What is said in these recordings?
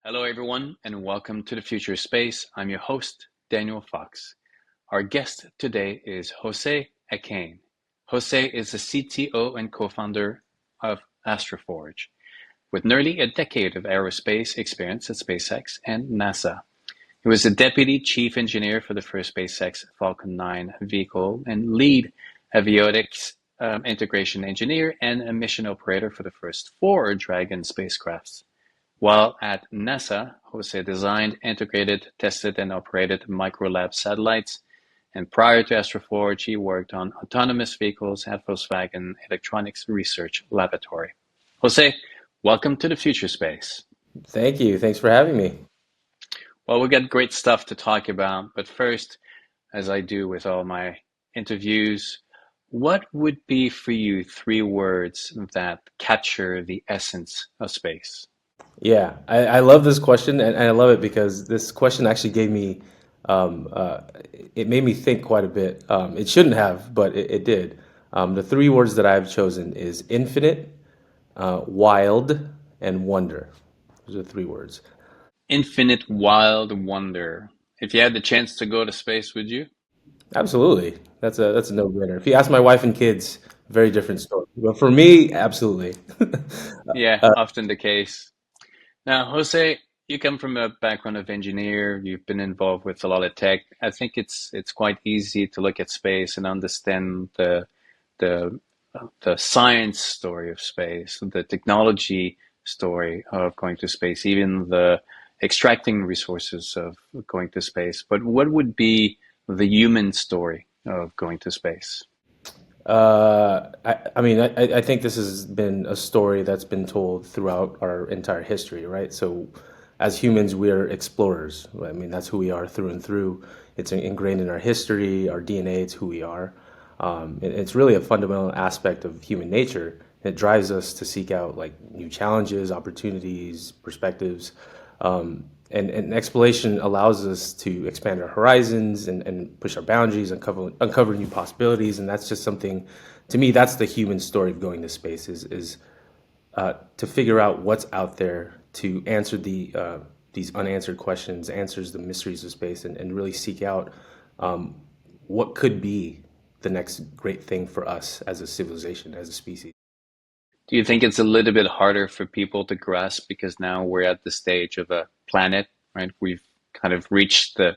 Hello, everyone, and welcome to the Future Space. I'm your host, Daniel Fox. Our guest today is Jose Acain. Jose is the CTO and co-founder of AstroForge, with nearly a decade of aerospace experience at SpaceX and NASA. He was the deputy chief engineer for the first SpaceX Falcon 9 vehicle and lead avionics integration engineer and a mission operator for the first four Dragon spacecrafts. While at NASA, Jose designed, integrated, tested, and operated microlab satellites. And prior to AstroForge, he worked on autonomous vehicles at Volkswagen Electronics Research Laboratory. Jose, welcome to the Future Space. Thank you. Thanks for having me. Well, we got great stuff to talk about, but first, as I do with all my interviews, what would be for you three words that capture the essence of space? Yeah, I love this question, and I love it because this question actually gave me, um, uh, it made me think quite a bit. It shouldn't have, but it did. The three words that I've chosen is infinite, wild, and wonder. Those are three words. Infinite wild wonder. If you had the chance to go to space, would you? Absolutely. That's a no-brainer. If you ask my wife and kids, very different story. But for me, absolutely. Yeah, often the case. Now, Jose, you come from a background of engineer. You've been involved with a lot of tech. I think it's quite easy to look at space and understand the the science story of space, the technology story of going to space, even the extracting resources of going to space. But what would be the human story of going to space? I mean, I think this has been a story that's been told throughout our entire history, right? So, as humans, we're explorers. I mean, that's who we are through and through. It's ingrained in our history, our DNA. It's who we are. It's really a fundamental aspect of human nature. It drives us to seek out like new challenges, opportunities, perspectives. And exploration allows us to expand our horizons and push our boundaries, uncover new possibilities. And that's just something, to me, that's the human story of going to space is to figure out what's out there, to answer these unanswered questions, answers the mysteries of space, and really seek out what could be the next great thing for us as a civilization, as a species. Do you think it's a little bit harder for people to grasp because now we're at the stage of a planet, right? We've kind of reached the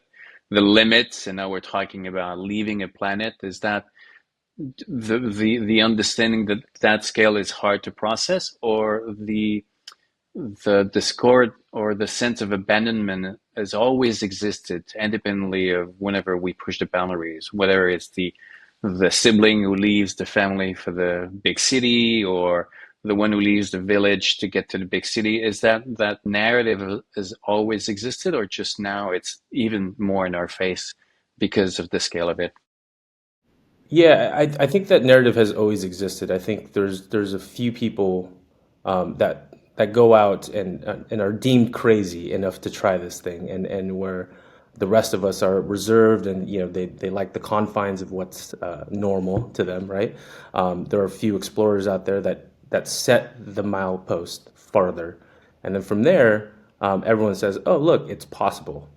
limits, and now we're talking about leaving a planet. Is that the understanding that that scale is hard to process, or the discord or the sense of abandonment has always existed independently of whenever we push the boundaries, whether it's the sibling who leaves the family for the big city or the one who leaves the village to get to the big city. Is that narrative has always existed, or just now it's even more in our face because of the scale of it? Yeah, I think that narrative has always existed. I think there's a few people that go out and are deemed crazy enough to try this thing, and where the rest of us are reserved, and they like the confines of what's normal to them, right? There are a few explorers out there that set the milepost farther, and then from there, everyone says, "Oh, look, it's possible.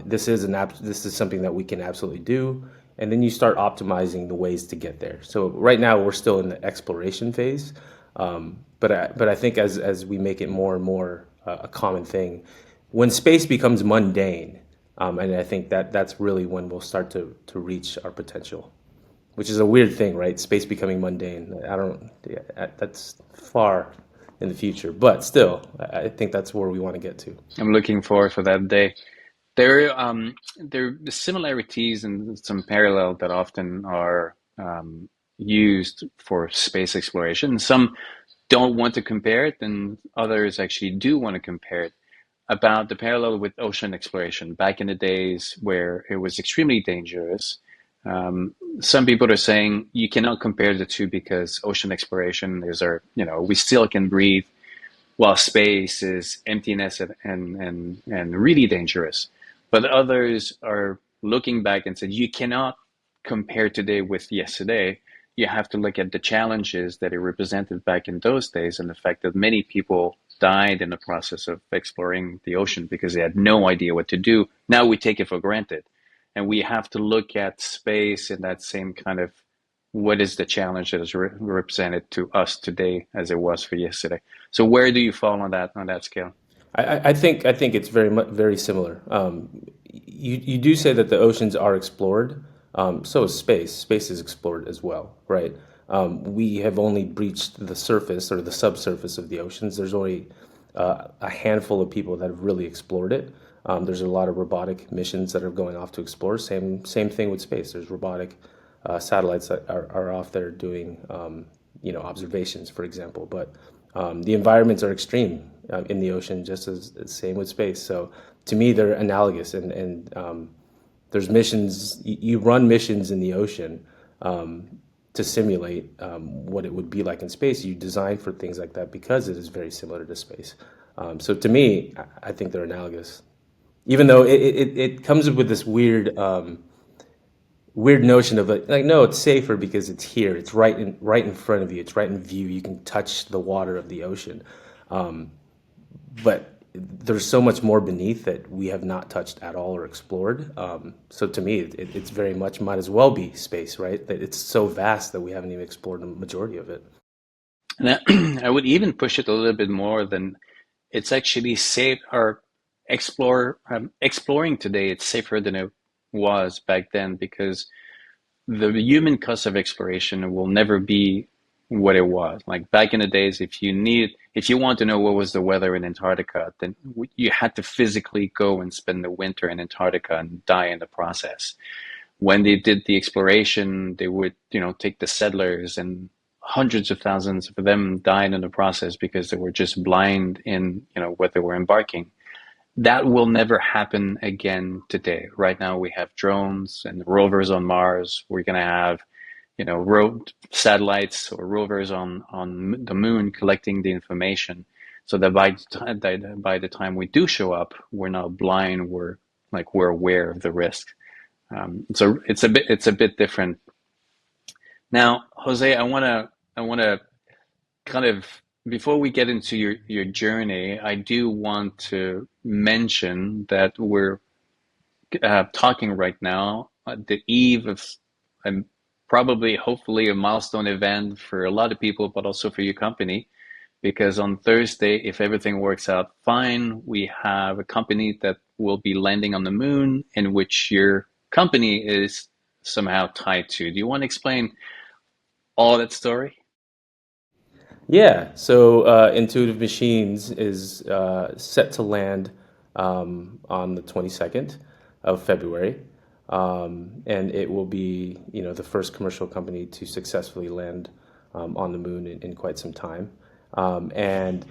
This is something that we can absolutely do." And then you start optimizing the ways to get there. So right now we're still in the exploration phase, but I think as we make it more and more a common thing, when space becomes mundane, and I think that's really when we'll start to reach our potential, which is a weird thing, right? Space becoming mundane. I don't. Yeah, that's far in the future, but still, I think that's where we want to get to. I'm looking forward for that day. There are similarities and some parallel that often are used for space exploration. Some don't want to compare it, and others actually do want to compare it. About the parallel with ocean exploration back in the days where it was extremely dangerous. Some people are saying you cannot compare the two because ocean exploration is we still can breathe while space is emptiness and really dangerous. But others are looking back and said, you cannot compare today with yesterday. You have to look at the challenges that it represented back in those days and the fact that many people died in the process of exploring the ocean because they had no idea what to do. Now we take it for granted. And we have to look at space in that same kind of what is the challenge that is represented to us today as it was for yesterday. So where do you fall on that scale? I think it's very similar. You do say that the oceans are explored. So is space. Space is explored as well, right? We have only breached the surface or the subsurface of the oceans. There's only a handful of people that have really explored it. There's a lot of robotic missions that are going off to explore. Same thing with space. There's robotic satellites that are off there doing observations, for example. But the environments are extreme in the ocean, just as same with space. So to me, they're analogous. And there's missions. You run missions in the ocean to simulate what it would be like in space. You design for things like that because it is very similar to space. So to me, I think they're analogous. Even though it comes up with this weird notion of like no, it's safer because it's here. It's right in front of you. It's right in view. You can touch the water of the ocean. But there's so much more beneath that we have not touched at all or explored. So to me, it's very much might as well be space, right? That it's so vast that we haven't even explored the majority of it. And I would even push it a little bit more than it's actually safe or exploring today. It's safer than it was back then because the human cost of exploration will never be what it was. Like back in the days, if you want to know what was the weather in Antarctica, then you had to physically go and spend the winter in Antarctica and die in the process. When they did the exploration, they would, take the settlers and hundreds of thousands of them died in the process because they were just blind in, what they were embarking. That will never happen again today. Right now, we have drones and rovers on Mars. We're going to have, satellites or rovers on the moon collecting the information, so that by the time we do show up, we're not blind. We're aware of the risk. So it's a bit different. Now, Jose, I wanna kind of before we get into your journey, I do want to mention that we're talking right now at the eve of um, probably, hopefully, a milestone event for a lot of people, but also for your company. Because on Thursday, if everything works out fine, we have a company that will be landing on the moon, in which your company is somehow tied to. Do you want to explain all that story? Yeah, so Intuitive Machines is set to land on the 22nd of February, and it will be, the first commercial company to successfully land on the moon in quite some time. And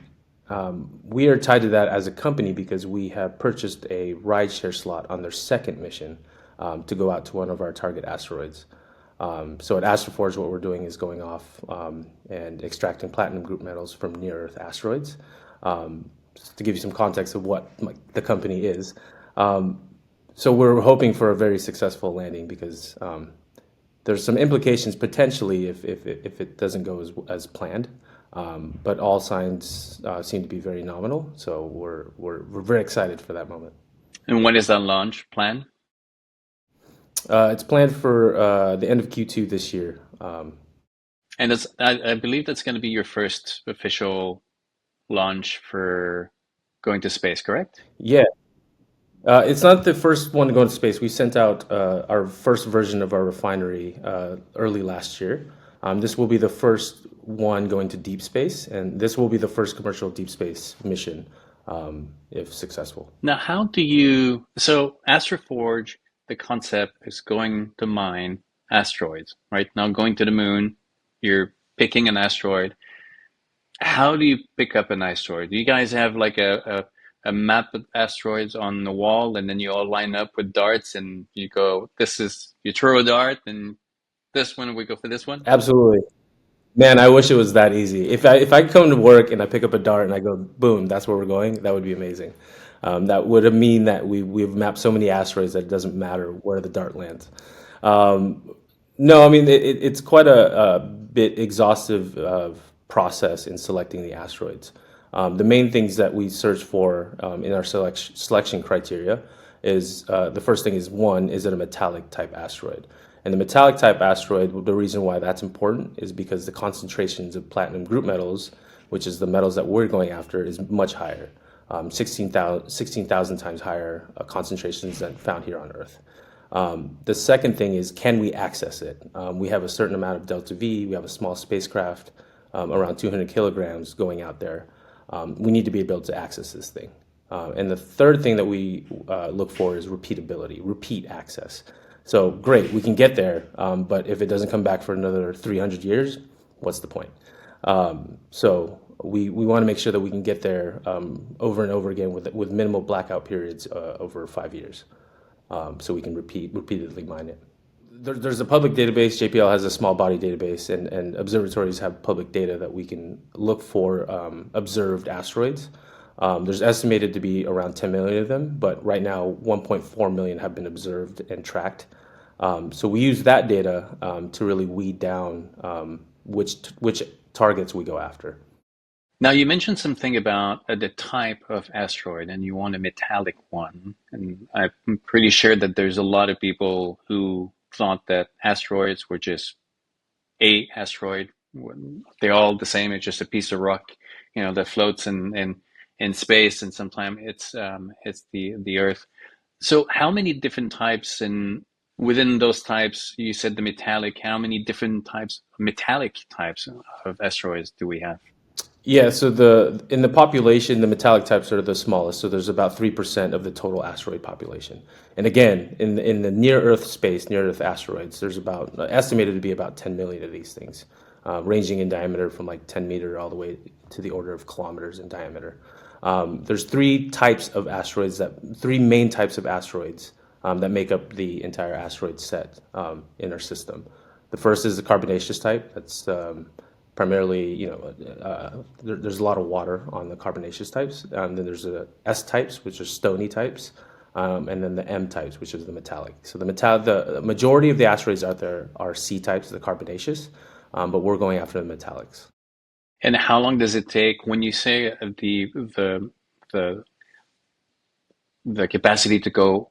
we are tied to that as a company because we have purchased a rideshare slot on their second mission to go out to one of our target asteroids. So at AstroForge, what we're doing is going off and extracting platinum group metals from near-Earth asteroids. Just to give you some context of what the company is, so we're hoping for a very successful landing because there's some implications potentially if it doesn't go as planned. But all signs seem to be very nominal, so we're very excited for that moment. And when is that launch plan? It's planned for the end of Q2 this year. And I believe that's going to be your first official launch for going to space, correct? Yeah, it's not the first one to go into space. We sent out our first version of our refinery early last year. This will be the first one going to deep space, and this will be the first commercial deep space mission if successful. Now, so AstroForge, the concept is going to mine asteroids, right? Now going to the moon, you're picking an asteroid. How do you pick up an asteroid? Do you guys have like a map of asteroids on the wall, and then you all line up with darts and you go, you throw a dart and this one, we go for this one? Absolutely. Man, I wish it was that easy. If I come to work and I pick up a dart and I go, boom, that's where we're going, that would be amazing. That would mean that we've mapped so many asteroids that it doesn't matter where the dart lands. No, I mean it's quite a bit exhaustive process in selecting the asteroids. The main things that we search for in our selection criteria is the first thing is one, is it a metallic type asteroid? And the metallic type asteroid, the reason why that's important is because the concentrations of platinum group metals, which is the metals that we're going after, is much higher, 16,000 times higher concentrations than found here on Earth. The second thing is, can we access it? We have a certain amount of delta V. We have a small spacecraft, around 200 kilograms going out there. We need to be able to access this thing. And the third thing that we look for is repeatability, repeat access. So great, we can get there, but if it doesn't come back for another 300 years, what's the point? So we want to make sure that we can get there over and over again with minimal blackout periods over 5 years, so we can repeatedly mine it. There's a public database. JPL has a small body database, and observatories have public data that we can look for observed asteroids. There's estimated to be around 10 million of them, but right now 1.4 million have been observed and tracked. So we use that data to really weed down which targets we go after. Now, you mentioned something about the type of asteroid, and you want a metallic one. And I'm pretty sure that there's a lot of people who thought that asteroids were just a asteroid. They're all the same. It's just a piece of rock, that floats in space, and sometimes it's the Earth. So, how many different types, and within those types, you said the metallic. How many different metallic types of asteroids do we have? Yeah, so in the population, the metallic types are the smallest. So there's about 3% of the total asteroid population. And again, in the near Earth space, near Earth asteroids, there's about estimated to be about 10 million of these things, ranging in diameter from like 10 meter all the way to the order of kilometers in diameter. There's three main types of asteroids that make up the entire asteroid set in our system. The first is the carbonaceous type. That's primarily, there's a lot of water on the carbonaceous types. Then there's the S types, which are stony types, and then the M types, which is the metallic. So the majority of the asteroids out there are C types, the carbonaceous, but we're going after the metallics. And how long does it take when you say the capacity to go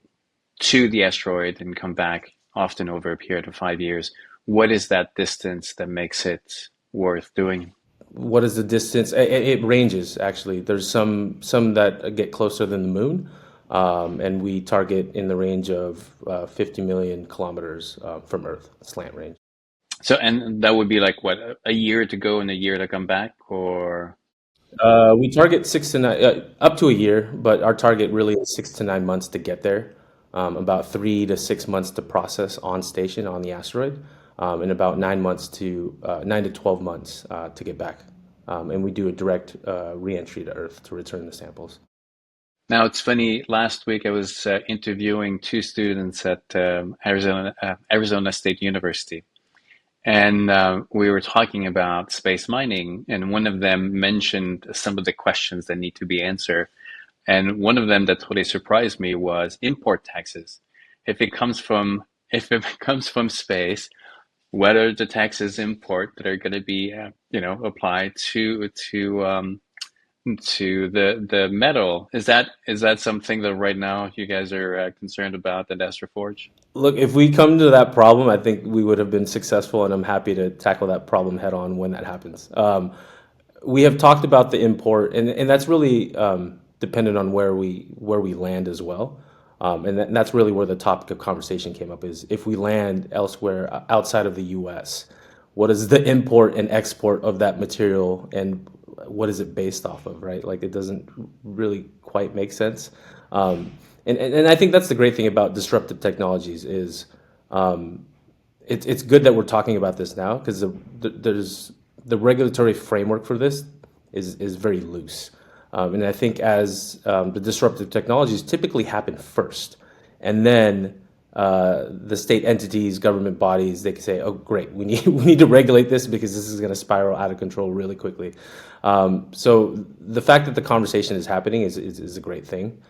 to the asteroid and come back, often over a period of 5 years? What is that distance that makes it worth doing? What is the distance? It ranges, actually. There's some that get closer than the moon, and we target in the range of 50 million kilometers from Earth, slant range. So, and that would be like what, a year to go and a year to come back, or? We target 6 to 9, up to a year, but our target really is 6 to 9 months to get there. About 3 to 6 months to process on station on the asteroid, and about 9 to 12 months to get back. And we do a direct re-entry to Earth to return the samples. Now, it's funny, last week I was interviewing two students at Arizona State University. And we were talking about space mining, and one of them mentioned some of the questions that need to be answered. And one of them that totally surprised me was import taxes. If it comes from space, what are the taxes import that are going to be applied to the metal? Is that something that right now you guys are concerned about at AstroForge? Look, if we come to that problem, I think we would have been successful, and I'm happy to tackle that problem head on when that happens. We have talked about the import, and that's really dependent on where we land as well. And that's really where the topic of conversation came up, is if we land elsewhere outside of the US, what is the import and export of that material, and what is it based off of, right? Like, it doesn't really quite make sense. And I think that's the great thing about disruptive technologies is it's good that we're talking about this now, because the regulatory framework for this is very loose. And I think as the disruptive technologies typically happen first, and then the state entities, government bodies, they can say, "Oh, great, we need to regulate this because this is going to spiral out of control really quickly." So the fact that the conversation is happening is a great thing.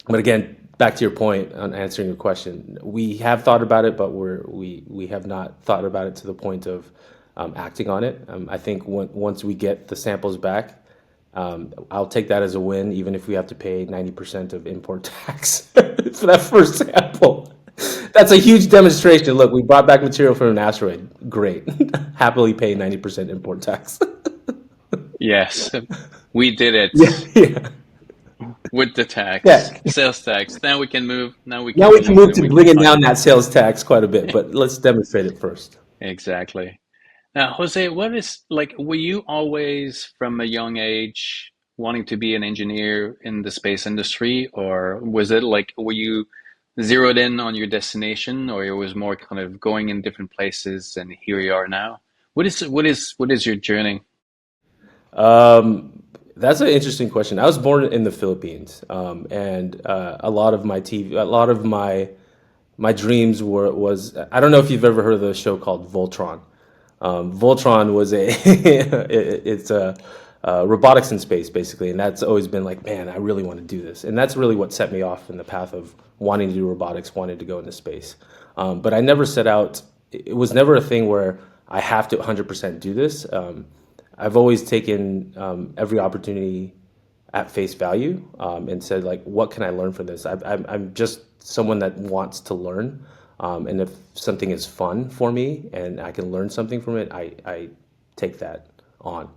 But again, back to your point on answering your question, we have thought about it, but we have not thought about it to the point of acting on it. I think once we get the samples back, I'll take that as a win, even if we have to pay 90% of import tax for that first sample. That's a huge demonstration. Look, we brought back material from an asteroid. Great. Happily pay 90% import tax. Yes, we did it Yeah, yeah, with the tax, yeah. sales tax. Now we can move. Now we Now can we can move move and to we can bringing talk down that about sales tax quite a bit, but let's demonstrate it first. exactly. Now, Jose, what is like, were you always from a young age wanting to be an engineer in the space industry, or was it like, were you zeroed in on your destination, or it was more kind of going in different places and here you are now? What is your journey? Um, that's an interesting question. I was born in the Philippines, and a lot of my TV, a lot of my dreams were was I don't know if you've ever heard of the show called Voltron. Voltron was a it's a robotics in space basically, and that's always been like, man, I really want to do this, and that's really what set me off in the path of wanting to do robotics, wanting to go into space. But I never set out. It was never a thing where I have to 100% do this. I've always taken every opportunity at face value and said like, what can I learn from this? I'm just someone that wants to learn, and if something is fun for me and I can learn something from it, I take that on.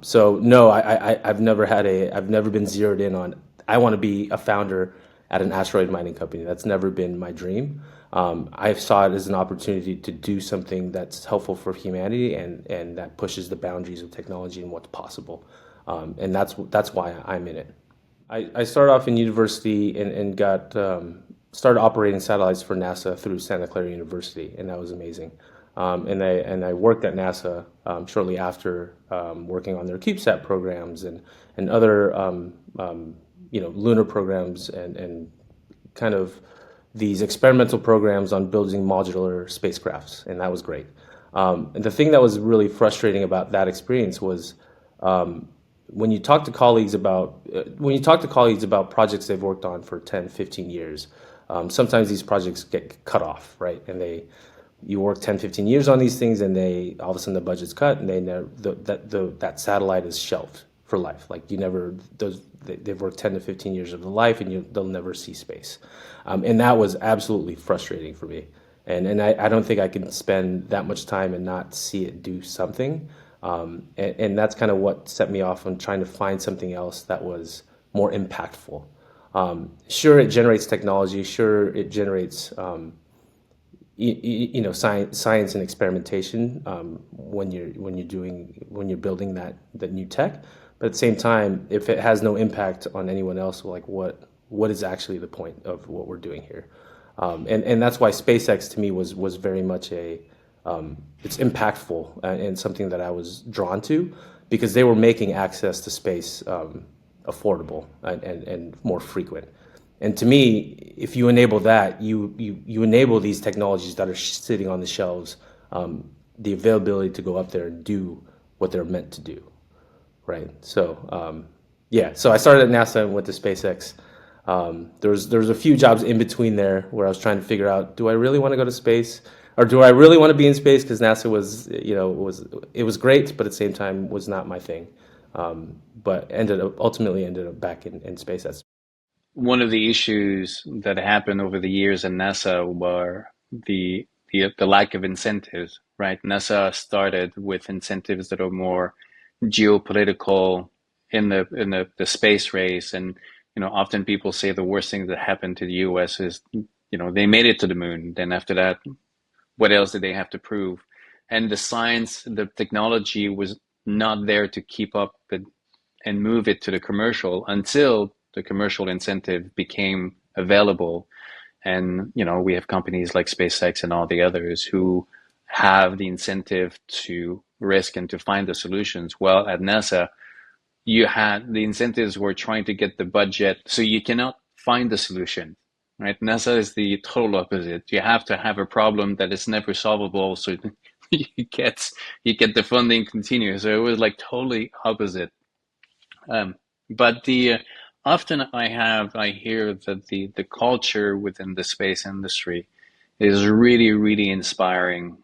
So no, I've never been zeroed in on. I want to be a founder at an asteroid mining company. That's never been my dream. I saw it as an opportunity to do something that's helpful for humanity and that pushes the boundaries of technology and what's possible. And that's why I'm in it. I started off in university and got started operating satellites for NASA through Santa Clara University, and that was amazing. And I worked at NASA shortly after, working on their CubeSat programs and other lunar programs and kind of these experimental programs on building modular spacecrafts, and that was great. And the thing that was really frustrating about that experience was when you talk to colleagues about projects they've worked on for 10, 15 years, sometimes these projects get cut off, right? And you work 10, 15 years on these things, and they all of a sudden the budget's cut, and that satellite is shelved for life. Like you never they've worked 10 to 15 years of their life, and they'll never see space. And that was absolutely frustrating for me. And I don't think I can spend that much time and not see it do something. And that's kind of what set me off on trying to find something else that was more impactful. Sure, it generates technology. Sure, it generates science and experimentation when you're building that new tech. But at the same time, if it has no impact on anyone else, like what is actually the point of what we're doing here? And that's why SpaceX to me was very much it's impactful and something that I was drawn to because they were making access to space affordable and more frequent. And to me, if you enable that, you enable these technologies that are sitting on the shelves, the availability to go up there and do what they're meant to do, right? So yeah, so I started at NASA and went to SpaceX. There was a few jobs in between there where I was trying to figure out, do I really want to go to space, or do I really want to be in space? Because NASA was great, but at the same time was not my thing. But ultimately ended up back in space. One of the issues that happened over the years in NASA were the lack of incentives, right? NASA started with incentives that are more geopolitical in the space race, and often people say the worst thing that happened to the U.S. is they made it to the moon. Then after that, what else did they have to prove? And the science, the technology was not there to keep up and move it to the commercial until the commercial incentive became available. And we have companies like SpaceX and all the others who have the incentive to risk and to find the solutions. Well, at NASA, you had the incentives were trying to get the budget, so you cannot find the solution, right? NASA is the total opposite. You have to have a problem that is never solvable, so you get the funding continue. So it was like totally opposite. But the often I hear that the culture within the space industry is really, really inspiring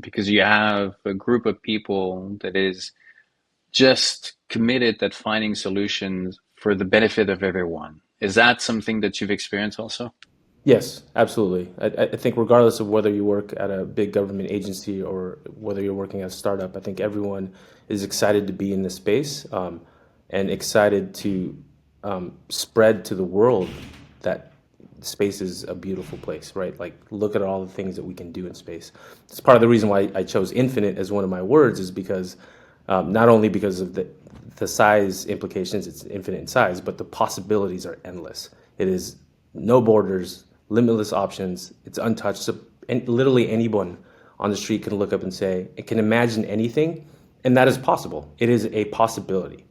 because you have a group of people that is just committed at finding solutions for the benefit of everyone. Is that something that you've experienced also? Yes, absolutely. I think regardless of whether you work at a big government agency or whether you're working at a startup, I think everyone is excited to be in this space, and excited to spread to the world that space is a beautiful place, right? Like, look at all the things that we can do in space. It's part of the reason why I chose infinite as one of my words, is because not only because of the size implications, it's infinite in size, but the possibilities are endless. It is no borders, limitless options. It's untouched. So, and literally anyone on the street can look up and say, it can imagine anything, and that is possible. It is a possibility.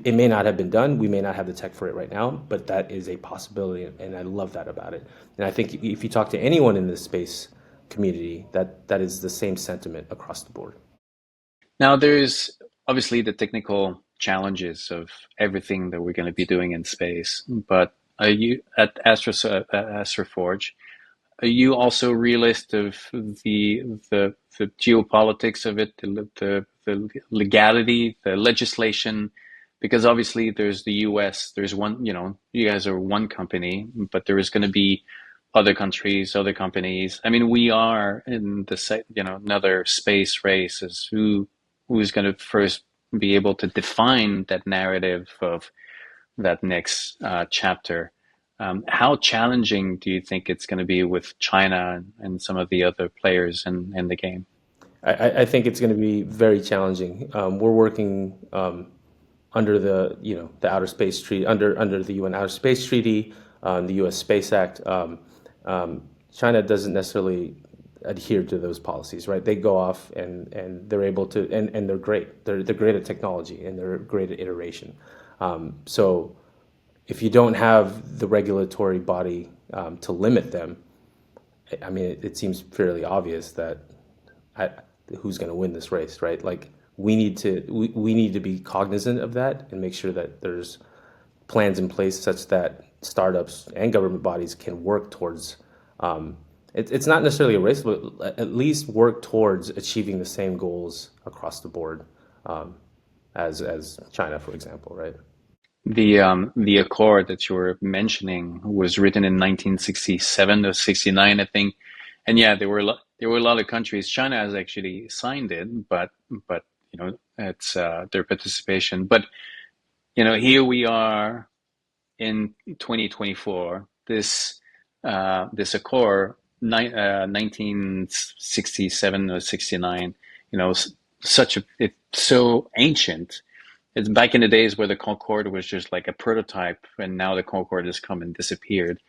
It may not have been done. We may not have the tech for it right now, but that is a possibility, and I love that about it. And I think if you talk to anyone in this space community, that is the same sentiment across the board. Now, there's obviously the technical challenges of everything that we're going to be doing in space, but are you at AstroForge? Are you also realist of the geopolitics of it, the legality, the legislation? Because obviously there's the US, there's one, you guys are one company, but there is going to be other countries, other companies. I mean, we are in another space race as who's going to first be able to define that narrative of that next chapter. How challenging do you think it's going to be with China and some of the other players in the game? I think it's going to be very challenging. We're working under the Outer Space Treaty, under the UN Outer Space Treaty, the U.S. Space Act. China doesn't necessarily adhere to those policies, right? They go off and they're able to, and they're great. They're great at technology and they're great at iteration. So if you don't have the regulatory body to limit them, I mean, it seems fairly obvious that who's going to win this race, right? Like, we need to be cognizant of that and make sure that there's plans in place such that startups and government bodies can work towards. It's not necessarily a race, but at least work towards achieving the same goals across the board, as China, for example, right? The accord that you were mentioning was written in 1967 or 69, I think. And yeah, there were a lot of countries. China has actually signed it, but it's their participation. But here we are in 2024. This accord, 1967 or 69. It's so ancient. It's back in the days where the Concorde was just like a prototype, and now the Concorde has come and disappeared.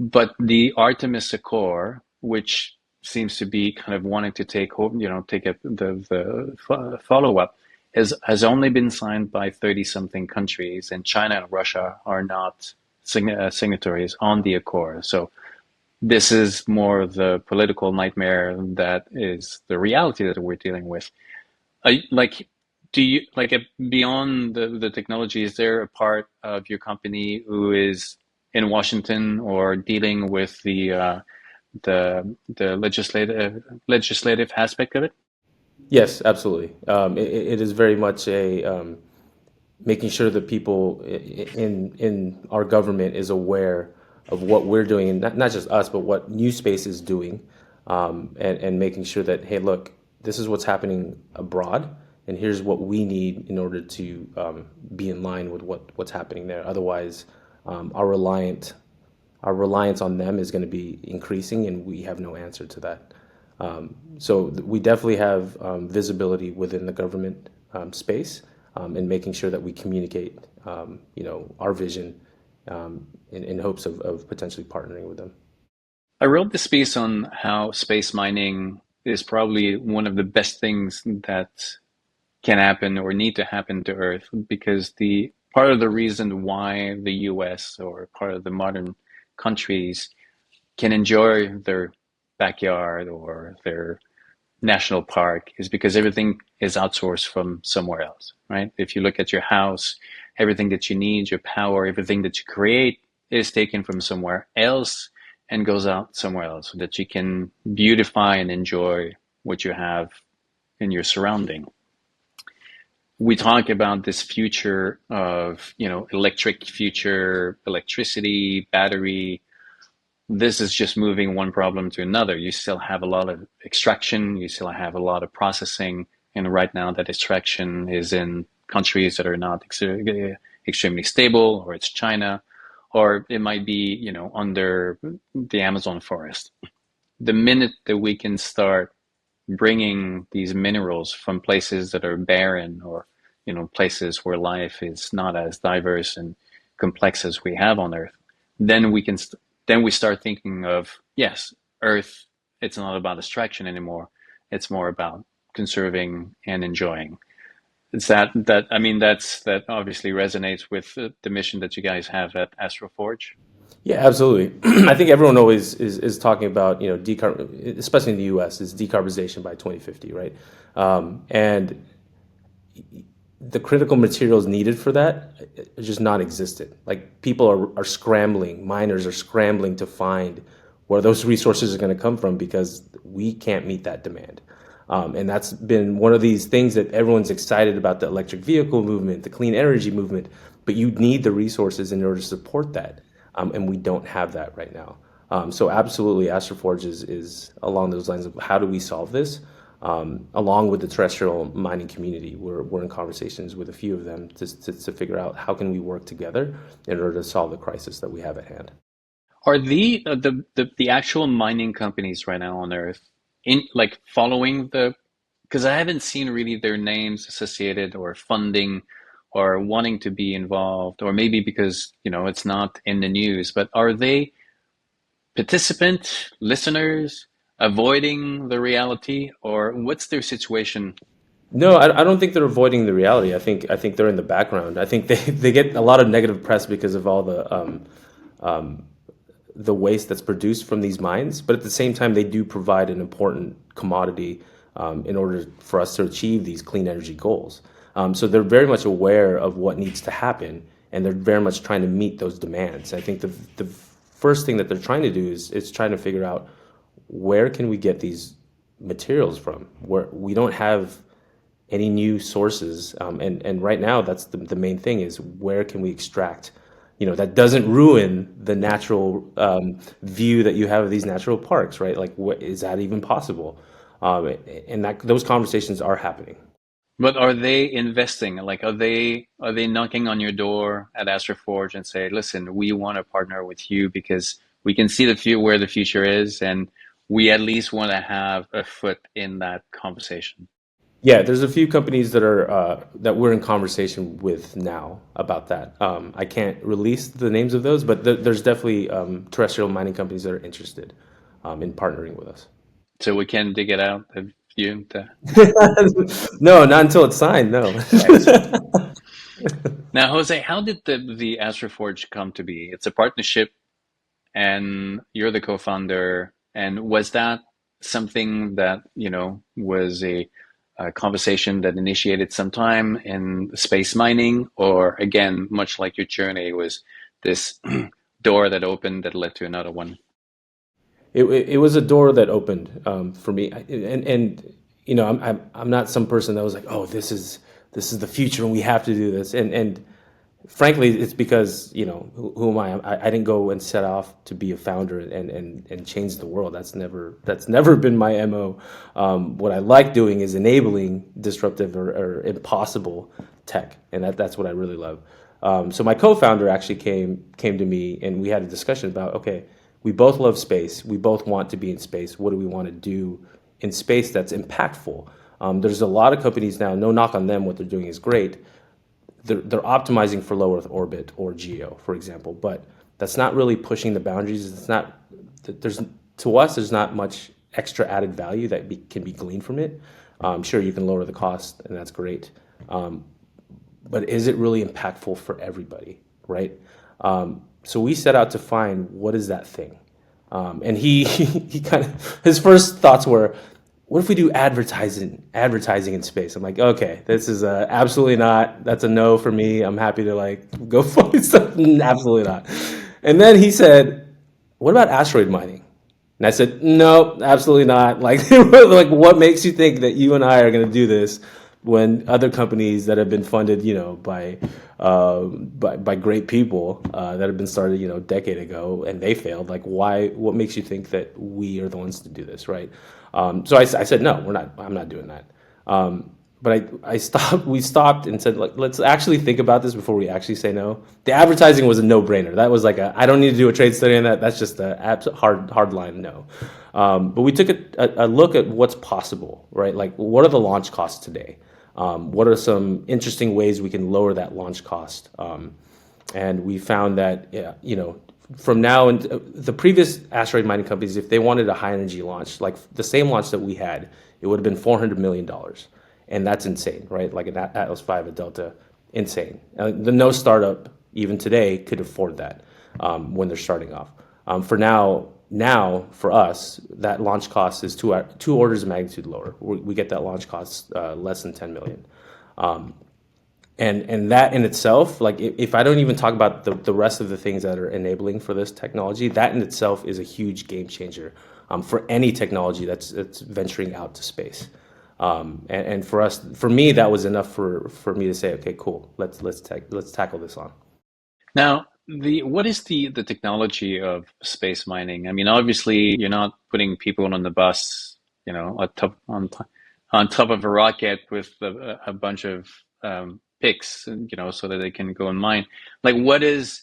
But the Artemis Accord, which seems to be kind of wanting to take the follow up, has only been signed by 30 something countries, and China and Russia are not signatories on the accord. So this is more the political nightmare that is the reality that we're dealing with. Like, do you like beyond the technology? Is there a part of your company who is in Washington or dealing with the legislative aspect of it? Yes, absolutely. It is very much making sure that people in our government is aware of what we're doing, and not just us, but what New Space is doing, and making sure that, hey, look, this is what's happening abroad, and here's what we need in order to be in line with what's happening there. Otherwise, our reliance on them is going to be increasing, and we have no answer to that. So we definitely have visibility within the government space, and making sure that we communicate, our vision, in hopes of potentially partnering with them. I wrote this piece on how space mining is probably one of the best things that can happen or need to happen to Earth, because the part of the reason why the US or part of the modern countries can enjoy their backyard or their national park is because everything is outsourced from somewhere else, right? If you look at your house, everything that you need, your power, everything that you create is taken from somewhere else and goes out somewhere else so that you can beautify and enjoy what you have in your surrounding. we talk about this future of, electric future, electricity, battery. This is just moving one problem to another. You still have a lot of extraction, you still have a lot of processing, and right now that extraction is in countries that are not extremely stable, or it's China, or it might be, under the Amazon forest. The minute that we can start bringing these minerals from places that are barren, or places where life is not as diverse and complex as we have on Earth, then we start thinking of, yes, Earth, it's not about distraction anymore, it's more about conserving and enjoying. It's that I mean that obviously resonates with the mission that you guys have at AstroForge. Yeah, absolutely. I think everyone always is talking about, especially in the US, is decarbonization by 2050, right? And the critical materials needed for that are just non-existent. Like people are scrambling, miners are scrambling to find where those resources are going to come from because we can't meet that demand. And that's been one of these things that everyone's excited about, the electric vehicle movement, the clean energy movement, but you need the resources in order to support that. And we don't have that right now. So absolutely, AstroForge is along those lines of how do we solve this? Along with the terrestrial mining community, we're in conversations with a few of them to figure out how can we work together in order to solve the crisis that we have at hand. Are the actual mining companies right now on Earth in like following the, because I haven't seen really their names associated or funding or wanting to be involved, or maybe because it's not in the news, but are they participant listeners avoiding the reality, or what's their situation? No, I don't think they're avoiding the reality. I think they're in the background. I think they get a lot of negative press because of all the waste that's produced from these mines, but at the same time, they do provide an important commodity in order for us to achieve these clean energy goals. So they're very much aware of what needs to happen, and they're very much trying to meet those demands. I think the first thing that they're trying to do is trying to figure out where can we get these materials from, where we don't have any new sources, and right now that's the main thing is where can we extract that doesn't ruin the natural view that you have of these natural parks, right? Like, what is that even possible? And that those conversations are happening. But are they investing? Like, are they knocking on your door at AstroForge and say, "Listen, we want to partner with you because we can see where the future is, and we at least want to have a foot in that conversation." Yeah, there's a few companies that we're in conversation with now about that. I can't release the names of those, but there's definitely terrestrial mining companies that are interested in partnering with us. So we can dig it out of you. No, not until it's signed. No. Excellent. Now, Jose, how did the AstroForge come to be? It's a partnership, and you're the co-founder. And was that something that, was a conversation that initiated some time in space mining, or again, much like your journey, was this door that opened that led to another one? It was a door that opened for me, and I'm not some person that was like, oh, this is the future and we have to do this, and frankly, it's because who am I didn't go and set off to be a founder and change the world. That's never been my MO. What I like doing is enabling disruptive or impossible tech, and that's what I really love. So my co-founder actually came to me, and we had a discussion about, okay, we both love space. We both want to be in space. What do we want to do in space that's impactful? There's a lot of companies now, no knock on them, what they're doing is great. They're optimizing for low Earth orbit or GEO, for example, but that's not really pushing the boundaries. To us, there's not much extra added value that can be gleaned from it. Sure, you can lower the cost, and that's great. But is it really impactful for everybody, right? So we set out to find what is that thing. And he his first thoughts were, what if we do advertising in space? I'm like, okay, this is absolutely not. That's a no for me. I'm happy to go find something. Absolutely not. And then he said, what about asteroid mining? And I said, no, absolutely not. Like what makes you think that you and I are going to do this? when other companies that have been funded, by great people that have been started, a decade ago, and they failed. Like, why? What makes you think that we are the ones to do this, right? So I said, no, we're not. I'm not doing that. But I stopped. We stopped and said, like, let's actually think about this before we actually say no. The advertising was a no-brainer. That was like I don't need to do a trade study on that. That's just a hard line no. But we took a look at what's possible, right? Like, what are the launch costs today? What are some interesting ways we can lower that launch cost? And we found that, yeah, from now and the previous asteroid mining companies, if they wanted a high energy launch, like the same launch that we had, it would have been $400 million. And that's insane, right? Like an Atlas V, a Delta, insane. No startup, even today, could afford that when they're starting off. For now, for us, that launch cost is two orders of magnitude lower. We get that launch cost less than 10 million. And that in itself, like if I don't even talk about the rest of the things that are enabling for this technology, that in itself is a huge game changer for any technology that's venturing out to space. And for me, that was enough for me to say, okay, cool, let's tackle this on. Now, what is the technology of space mining? I mean, obviously, you're not putting people on the bus, on top of a rocket with a bunch of picks, so that they can go and mine. Like, what is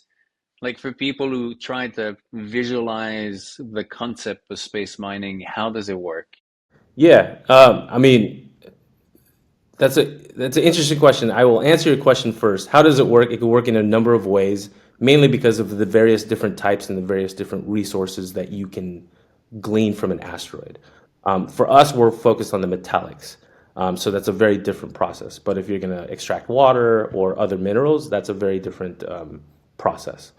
like for people who try to visualize the concept of space mining? How does it work? Yeah, I mean, that's an interesting question. I will answer your question first. How does it work? It can work in a number of ways, mainly because of the various different types and the various different resources that you can glean from an asteroid. For us, we're focused on the metallics. So that's a very different process. But if you're going to extract water or other minerals, that's a very different process.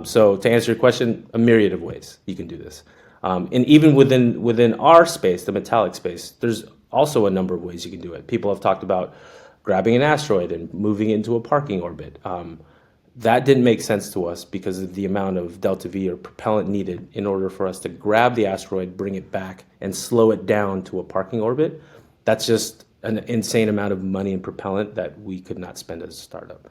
So to answer your question, a myriad of ways you can do this. And even within our space, the metallic space, there's also a number of ways you can do it. People have talked about grabbing an asteroid and moving it into a parking orbit. That didn't make sense to us because of the amount of delta V or propellant needed in order for us to grab the asteroid, bring it back, and slow it down to a parking orbit. That's just an insane amount of money and propellant that we could not spend as a startup.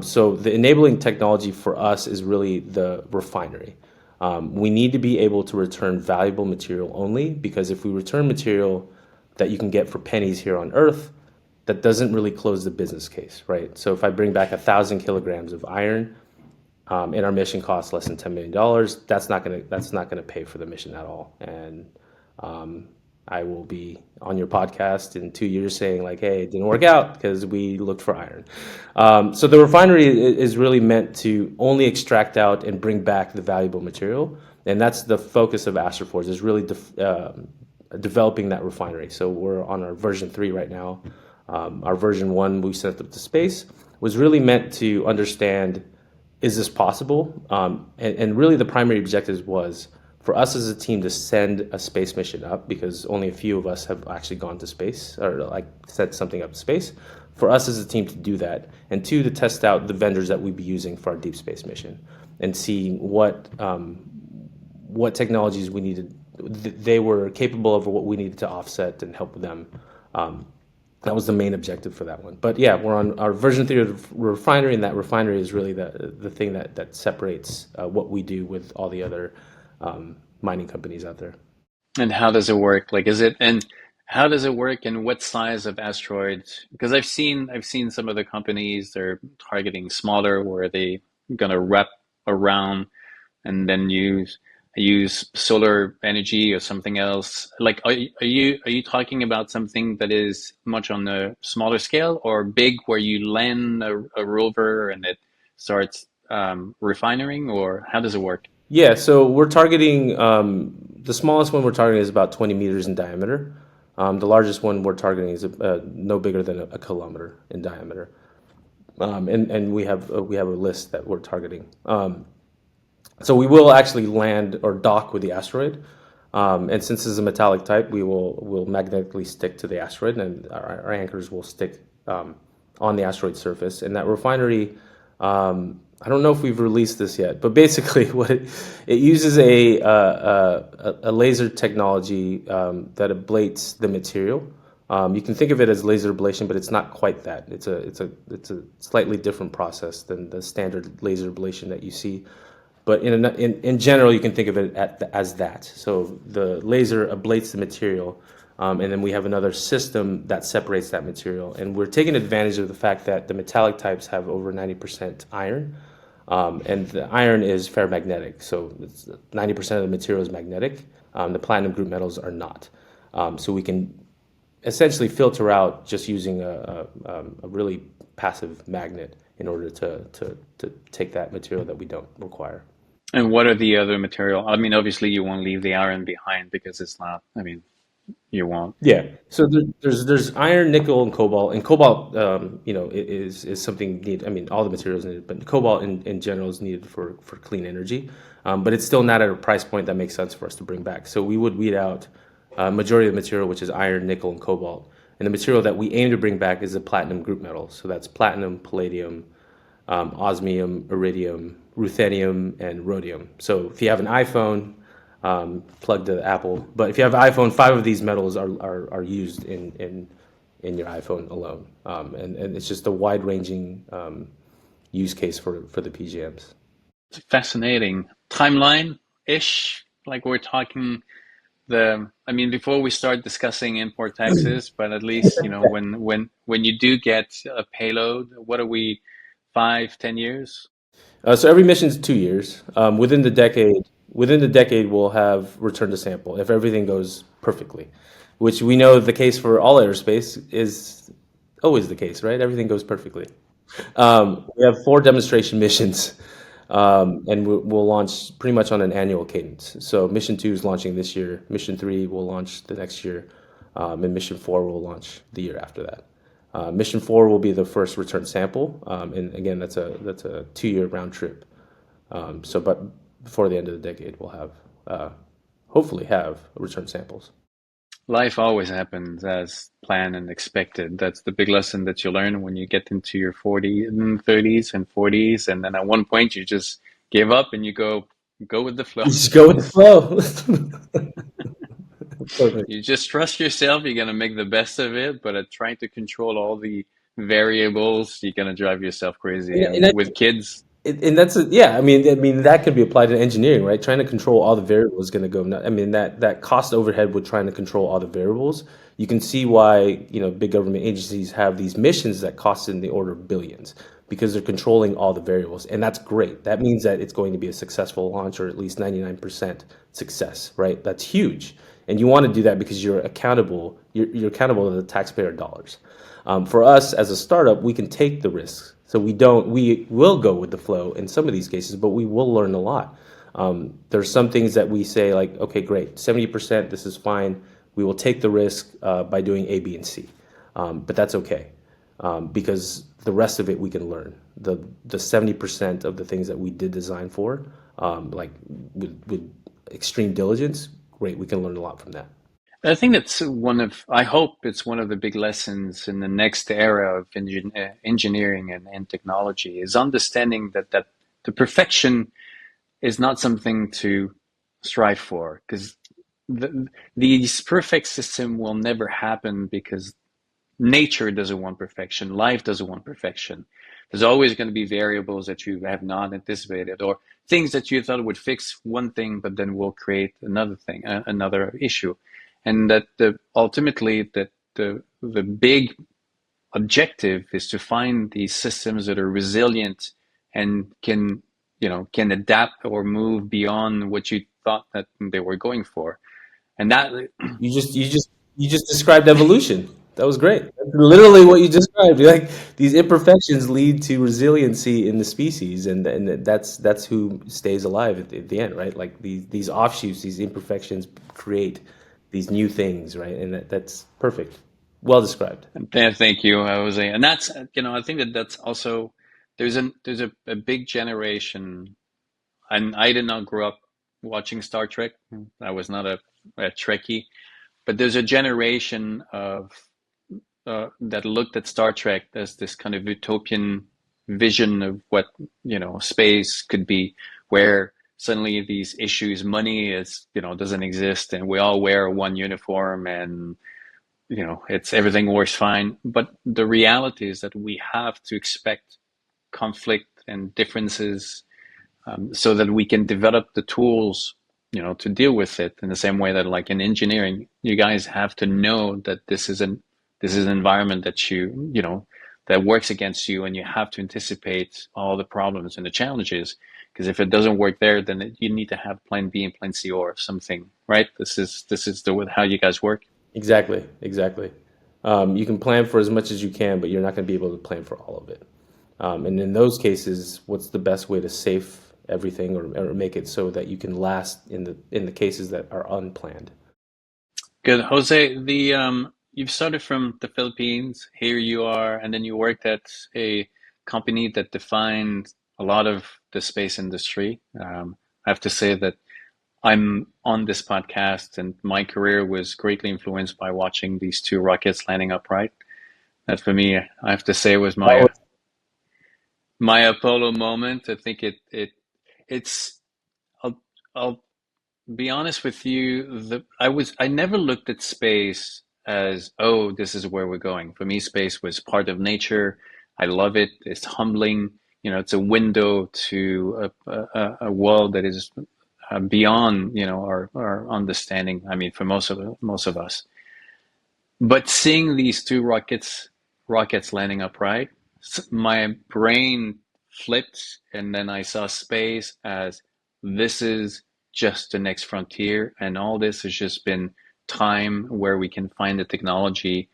So the enabling technology for us is really the refinery. We need to be able to return valuable material only, because if we return material that you can get for pennies here on Earth, that doesn't really close the business case, right? So if I bring back 1,000 kilograms of iron, and our mission costs less than $10 million, that's not gonna pay for the mission at all. And I will be on your podcast in 2 years saying like, hey, it didn't work out because we looked for iron. So the refinery is really meant to only extract out and bring back the valuable material. And that's the focus of AstroForge, is really developing that refinery. So we're on our version 3 right now. Our version 1 we sent up to space was really meant to understand, is this possible? And really the primary objective was for us as a team to send a space mission up, because only a few of us have actually gone to space or like set something up to space. For us as a team to do that, and 2, to test out the vendors that we'd be using for our deep space mission and see what technologies we needed, they were capable of, or what we needed to offset and help them. That was the main objective for that one. But yeah, we're on our version 3 of refinery, and that refinery is really the thing that separates what we do with all the other mining companies out there. And how does it work? How does it work, and what size of asteroids? Because I've seen some of the companies, they're targeting smaller, where they gonna wrap around and then use solar energy or something else. Like, are you talking about something that is much on the smaller scale, or big, where you land a rover and it starts refining, or how does it work? Yeah, so we're targeting the smallest one we're targeting is about 20 meters in diameter. The largest one we're targeting is no bigger than a kilometer in diameter. And we have a list that we're targeting. So we will actually land or dock with the asteroid. And since it's a metallic type, we'll magnetically stick to the asteroid, and our anchors will stick on the asteroid surface. And that refinery, I don't know if we've released this yet, but basically what it uses a laser technology that ablates the material. You can think of it as laser ablation, but it's not quite that. It's a slightly different process than the standard laser ablation that you see. But in general, you can think of it as that. So the laser ablates the material, and then we have another system that separates that material. And we're taking advantage of the fact that the metallic types have over 90% iron, and the iron is ferromagnetic. So 90% of the material is magnetic. The platinum group metals are not. So we can essentially filter out just using a really passive magnet in order to take that material that we don't require. And what are the other material? I mean, obviously you won't leave the iron behind because it's not, I mean, you won't. Yeah. So there's iron, nickel, and cobalt. And cobalt, is something needed. I mean, all the materials needed, but cobalt in general is needed for clean energy. But it's still not at a price point that makes sense for us to bring back. So we would weed out majority of the material, which is iron, nickel, and cobalt. And the material that we aim to bring back is the platinum group metal. So that's platinum, palladium, osmium, iridium, ruthenium, and rhodium. So if you have an iPhone, plug to Apple. But if you have an iPhone, five of these metals are used in your iPhone alone. And it's just a wide ranging use case for the PGMs. It's fascinating. Timeline-ish, like we're talking I mean, before we start discussing import taxes, but at least, when you do get a payload, what are we, 5, 10 years? So every mission is 2 years. Within the decade, we'll have return to sample if everything goes perfectly, which we know the case for all aerospace is always the case, right? Everything goes perfectly. We have 4 demonstration missions, and we'll launch pretty much on an annual cadence. So mission 2 is launching this year. Mission 3 will launch the next year, and mission 4 will launch the year after that. Mission 4 will be the first return sample, and again, that's a 2-year round trip. But before the end of the decade, we'll hopefully have return samples. Life always happens as planned and expected. That's the big lesson that you learn when you get into your 40s and 30s and 40s, and then at one point you just give up and you go with the flow. You just go with the flow. Perfect. You just trust yourself. You're gonna make the best of it, but at trying to control all the variables, you're gonna drive yourself crazy. And And with kids, And that's yeah. I mean that could be applied in engineering, right? Trying to control all the variables is going to go. I mean that cost overhead with trying to control all the variables. You can see why big government agencies have these missions that cost in the order of billions because they're controlling all the variables, and that's great. That means that it's going to be a successful launch or at least 99% success, right? That's huge, and you want to do that because you're accountable. You're accountable to the taxpayer dollars. For us as a startup, we can take the risks. So we will go with the flow in some of these cases, but we will learn a lot. There's some things that we say like, okay, great, 70%, this is fine. We will take the risk by doing A, B, and C. But that's okay because the rest of it we can learn. The 70% of the things that we did design for, like with extreme diligence, great, we can learn a lot from that. I think I hope it's one of the big lessons in the next era of engineering and technology is understanding that the perfection is not something to strive for because these perfect system will never happen because nature doesn't want perfection. Life doesn't want perfection. There's always going to be variables that you have not anticipated or things that you thought would fix one thing, but then will create another thing, another issue. And that ultimately that the big objective is to find these systems that are resilient and can adapt or move beyond what you thought that they were going for. And that You just described evolution. That was great. That's literally what you described. Like these imperfections lead to resiliency in the species, and that's who stays alive at the end, right? Like these offshoots, these imperfections create these new things, right? And that's perfect. Well described. thank you, Jose. And that's I think that's also there's a big generation, and I did not grow up watching Star Trek. I was not a Trekkie, but there's a generation of that looked at Star Trek as this kind of utopian vision of what space could be, where suddenly these issues, money is doesn't exist, and we all wear one uniform, and it's everything works fine. But the reality is that we have to expect conflict and differences, so that we can develop the tools, to deal with it in the same way that, like in engineering, you guys have to know that this is an environment that that works against you, and you have to anticipate all the problems and the challenges. Because if it doesn't work there, then you need to have plan B and plan C or something, right? This is the how you guys work. Exactly, exactly. You can plan for as much as you can, but you're not going to be able to plan for all of it. And in those cases, what's the best way to save everything or make it so that you can last in the cases that are unplanned? Good, Jose. The you've started from the Philippines. Here you are, and then you worked at a company that defined a lot of the space industry. I have to say that I'm on this podcast, and my career was greatly influenced by watching these two rockets landing upright. That for me, I have to say, was That was my Apollo moment. I think it's. I'll, I'll be honest with you, I never looked at space as, oh, this is where we're going. For me, space was part of nature. I love it. It's humbling. It's a window to a world that is beyond, our understanding. I mean, for most of us. But seeing these two rockets landing upright, my brain flipped, and then I saw space as, this is just the next frontier, and all this has just been time where we can find the technology,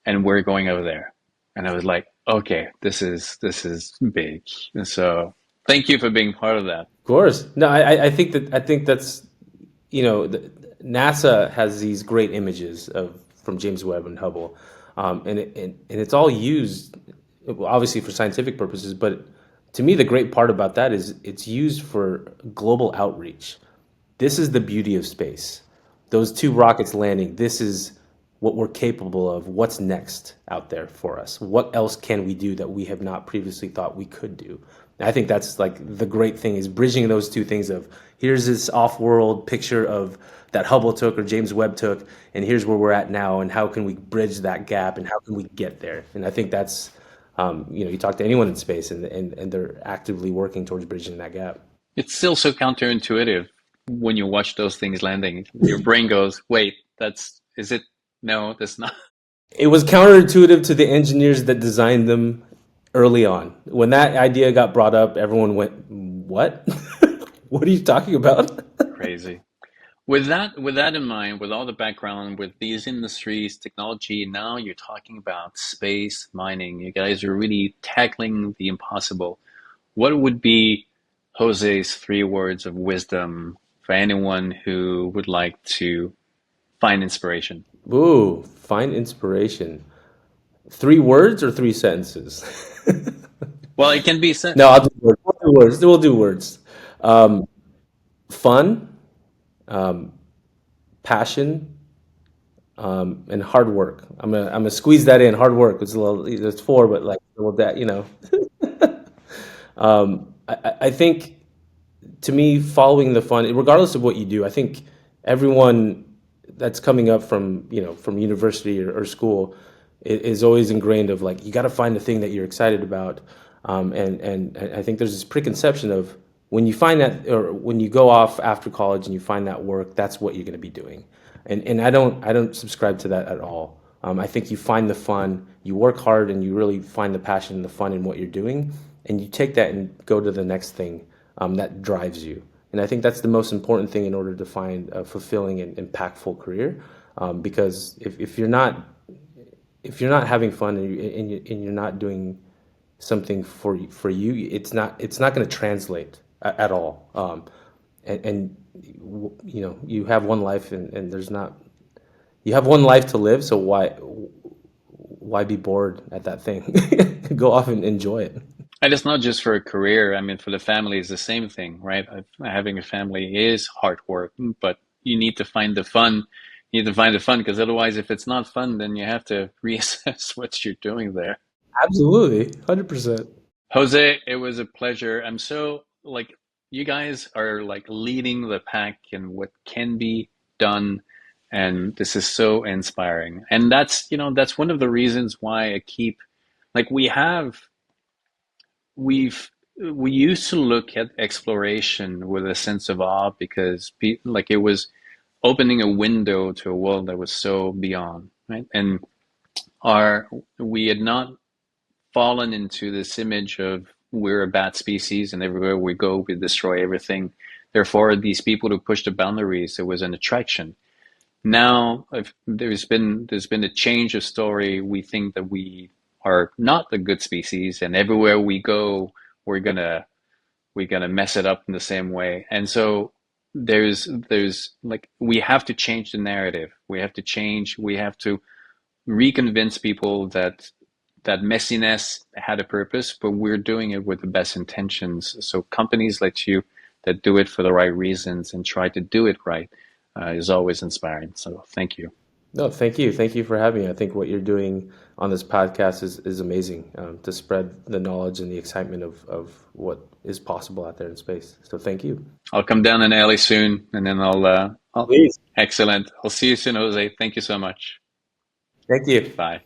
and we're going over there. And I was like, okay, this is big. And so thank you for being part of that. Of course. No, I think that's NASA has these great images of from James Webb and Hubble, and it's all used obviously for scientific purposes. But to me, the great part about that is it's used for global outreach. This is the beauty of space. Those two rockets landing, this is what we're capable of. What's next out there for us? What else can we do that we have not previously thought we could do? And I think that's like the great thing is bridging those two things of here's this off-world picture of that Hubble took or James Webb took, and here's where we're at now, and how can we bridge that gap, and how can we get there? And I think that's, you talk to anyone in space, and they're actively working towards bridging that gap. It's still so counterintuitive when you watch those things landing. Your brain goes, wait, is it? No, that's not. It was counterintuitive to the engineers that designed them early on. When that idea got brought up, everyone went, "What? What are you talking about?" Crazy. With that in mind, with all the background, with these industries, technology, now you're talking about space mining. You guys are really tackling the impossible. What would be Jose's three words of wisdom for anyone who would like to find inspiration? Ooh, find inspiration. Three words or three sentences? Well, it can be said. No, I'll do words. We'll do words. We'll do words. Um, fun, um, passion, and hard work. I'm gonna squeeze that in. Hard work. It's a little. It's four, but like a little that. I think to me, following the fun, regardless of what you do, I think everyone that's coming up from university or school is always ingrained of like you got to find the thing that you're excited about, and I think there's this preconception of when you find that or when you go off after college and you find that work, that's what you're going to be doing, and I don't subscribe to that at all. I think you find the fun, you work hard, and you really find the passion and the fun in what you're doing, and you take that and go to the next thing that drives you. And I think that's the most important thing in order to find a fulfilling and impactful career. Because if you're not having fun and you're not doing something for you, it's not going to translate at all. You have one life, and there's not you have one life to live. So why be bored at that thing? Go off and enjoy it. And it's not just for a career. I mean, for the family, it's the same thing, right? Having a family is hard work, but you need to find the fun. You need to find the fun because otherwise, if it's not fun, then you have to reassess what you're doing there. Absolutely, 100%. Jose, it was a pleasure. I'm so like you guys are like leading the pack in what can be done. And this is so inspiring. And that's one of the reasons why I keep, like, we used to look at exploration with a sense of awe because like it was opening a window to a world that was so beyond, right? And our we had not fallen into this image of we're a bad species and everywhere we go we destroy everything. Therefore, these people who push the boundaries, it was an attraction. Now, if there's been a change of story. We think that we are not a good species, and everywhere we go, we're gonna we're gonna mess it up in the same way. And so there's like we have to change the narrative. We have to change. We have to reconvince people that that messiness had a purpose, but we're doing it with the best intentions. So companies like you that do it for the right reasons and try to do it right is always inspiring. So thank you. No, thank you. Thank you for having me. I think what you're doing on this podcast is amazing, to spread the knowledge and the excitement of what is possible out there in space. So thank you. I'll come down in LA soon, and then I'll Please. excellent. I'll see you soon, Jose. Thank you so much. Thank you. Bye.